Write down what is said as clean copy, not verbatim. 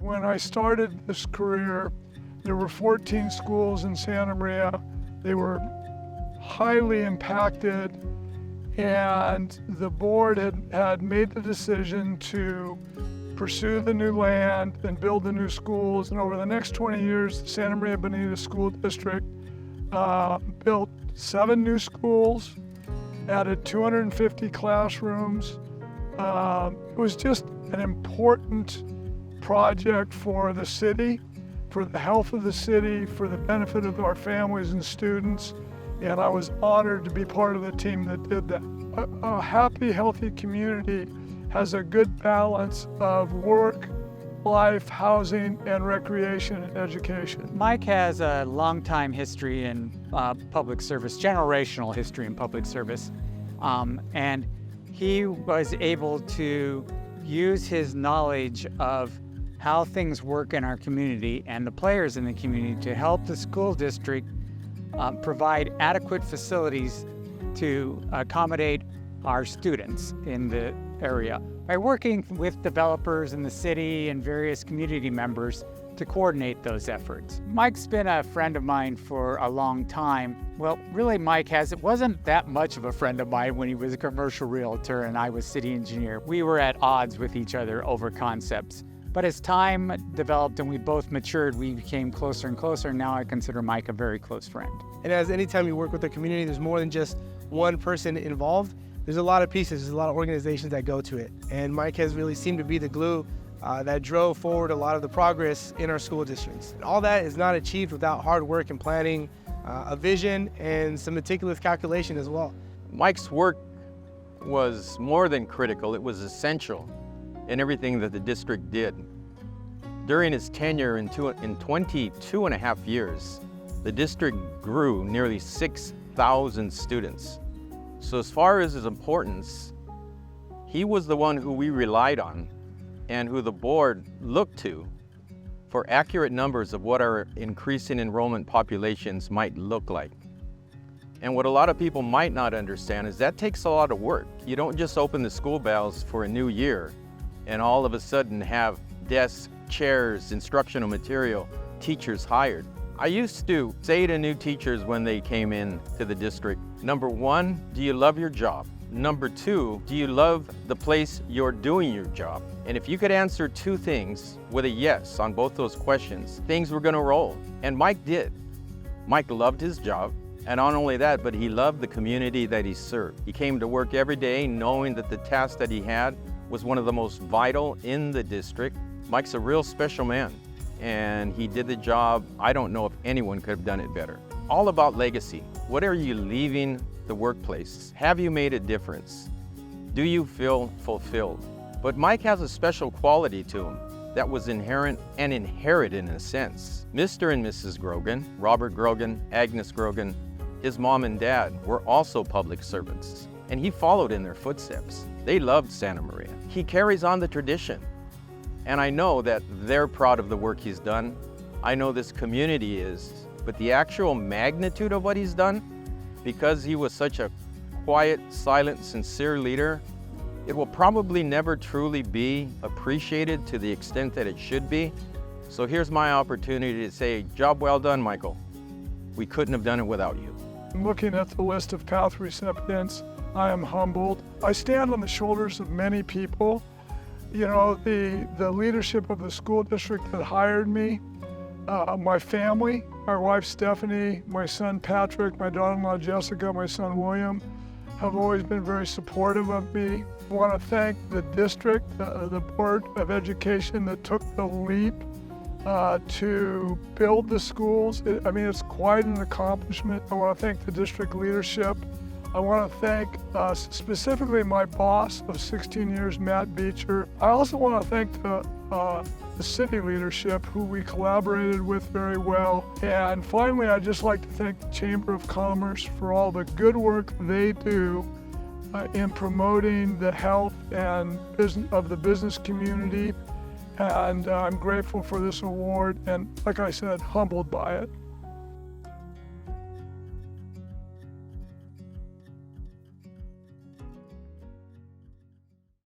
When I started this career, there were 14 schools in Santa Maria. They were highly impacted, and the board had made the decision to pursue the new land and build the new schools. And over the next 20 years, the Santa Maria Bonita School District built 7 new schools, added 250 classrooms. It was just an important project for the city, for the health of the city, for the benefit of our families and students, and I was honored to be part of the team that did that. A happy, healthy community has a good balance of work, life, housing, and recreation and education. Mike has a long-time history in public service, generational history in public service, and he was able to use his knowledge of how things work in our community and the players in the community to help the school district provide adequate facilities to accommodate our students in the area by working with developers in the city and various community members to coordinate those efforts. Mike's been a friend of mine for a long time. Well, really, Mike wasn't that much of a friend of mine when he was a commercial realtor and I was city engineer. We were at odds with each other over concepts. But as time developed and we both matured, we became closer and closer, and now I consider Mike a very close friend. And as anytime you work with the community, there's more than just one person involved. There's a lot of pieces, there's a lot of organizations that go to it. And Mike has really seemed to be the glue that drove forward a lot of the progress in our school districts. And all that is not achieved without hard work and planning, a vision, and some meticulous calculation as well. Mike's work was more than critical, it was essential in everything that the district did. During his tenure in 22 and a half years, the district grew nearly 6,000 students. So as far as his importance, he was the one who we relied on and who the board looked to for accurate numbers of what our increasing enrollment populations might look like. And what a lot of people might not understand is that takes a lot of work. You don't just open the school bells for a new year and all of a sudden have desks, chairs, instructional material, teachers hired. I used to say to new teachers when they came in to the district, number 1, do you love your job? Number 2, do you love the place you're doing your job? And if you could answer 2 things with a yes on both those questions, things were gonna roll. And Mike did. Mike loved his job. And not only that, but he loved the community that he served. He came to work every day knowing that the task that he had was one of the most vital in the district. Mike's a real special man, and he did the job. I don't know if anyone could have done it better. All about legacy. What are you leaving the workplace? Have you made a difference? Do you feel fulfilled? But Mike has a special quality to him that was inherent and inherited in a sense. Mr. and Mrs. Grogan, Robert Grogan, Agnes Grogan, his mom and dad were also public servants, and he followed in their footsteps. They loved Santa Maria. He carries on the tradition, and I know that they're proud of the work he's done. I know this community is, but the actual magnitude of what he's done, because he was such a quiet, silent, sincere leader, it will probably never truly be appreciated to the extent that it should be. So here's my opportunity to say, job well done, Michael. We couldn't have done it without you. Looking at the list of path recipients, I am humbled. I stand on the shoulders of many people. You know, the leadership of the school district that hired me, my family, my wife Stephanie, my son Patrick, my daughter-in-law Jessica, my son William, have always been very supportive of me. I want to thank the district, the Board of Education that took the leap to build the schools. It's quite an accomplishment. I want to thank the district leadership. I want to thank specifically my boss of 16 years, Matt Beecher. I also want to thank the city leadership, who we collaborated with very well. And finally, I'd just like to thank the Chamber of Commerce for all the good work they do in promoting the health and business of the business community. And I'm grateful for this award, and like I said, humbled by it.